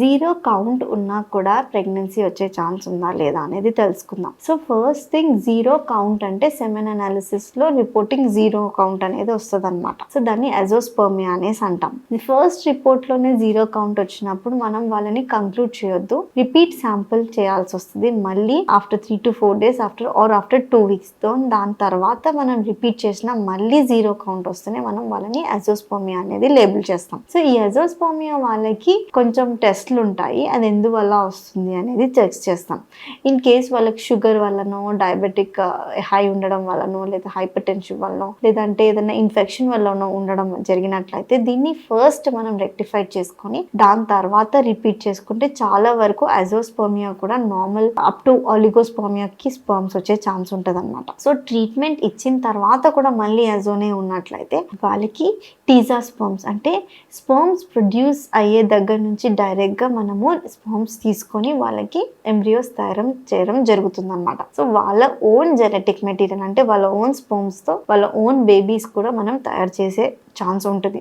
Zero count ఉన్నా కూడా pregnancy వచ్చే ఛాన్స్ ఉందా లేదా అనేది తెలుసుకుందాం. So first thing, zero count అంటే సెమెన్ అనాలిసిస్ లో రిపోర్టింగ్ జీరో కౌంట్ అనేది వస్తుంది అనమాట. సో దాన్ని అజోస్పర్మియా అనేసి అంటాం. ఫస్ట్ రిపోర్ట్ లోనే జీరో కౌంట్ వచ్చినప్పుడు మనం వాళ్ళని కంక్లూడ్ చేయొద్దు, రిపీట్ శాంపుల్ చేయాల్సి వస్తుంది మళ్ళీ after 3 to 4 days after 2 weeks. దాని తర్వాత మనం రిపీట్ చేసిన మళ్ళీ జీరో కౌంట్ వస్తేనే మనం వాళ్ళని అజోస్పర్మియా అనేది లేబుల్ చేస్తాం. సో ఈ అజోస్పర్మియా వాళ్ళకి కొంచెం టెస్ట్లు ఉంటాయి, అది ఎందువల్ల వస్తుంది అనేది చెక్ చేస్తాం. ఇన్ కేస్ వాళ్ళకి షుగర్ వల్లనో, డయాబెటిక్ హై ఉండడం వల్లనో, లేదా హైపర్ టెన్షన్ వల్లనో, లేదంటే ఏదైనా ఇన్ఫెక్షన్ వల్లనో ఉండడం జరిగినట్లయితే దీన్ని ఫస్ట్ మనం రెక్టిఫై చేసుకొని దాని తర్వాత రిపీట్ చేసుకుంటే చాలా వరకు అజోస్పర్మియా కూడా నార్మల్ అప్ టు ఆలిగోస్పర్మియాకి స్పర్మ్స్ వచ్చే ఛాన్స్ ఉంటుంది అనమాట. సో ట్రీట్మెంట్ ఇచ్చిన తర్వాత కూడా మళ్ళీ అజోనే ఉన్నట్లయితే వాళ్ళకి టీజా స్పర్మ్స్ అంటే స్పర్మ్స్ ప్రొడ్యూస్ అయ్యే దగ్గర నుంచి డైరెక్ట్గా మనము స్పర్మ్స్ తీసుకొని వాళ్ళకి ఎంబ్రియోస్ తయారు చేయడం జరుగుతుంది అనమాట. సో వాళ్ళ ఓన్ జెనెటిక్ మెటీరియల్ అంటే వాళ్ళ ఓన్ స్పర్మ్స్తో వాళ్ళ ఓన్ బేబీస్ కూడా మనం తయారు చేసే ఛాన్స్ ఉంటుంది.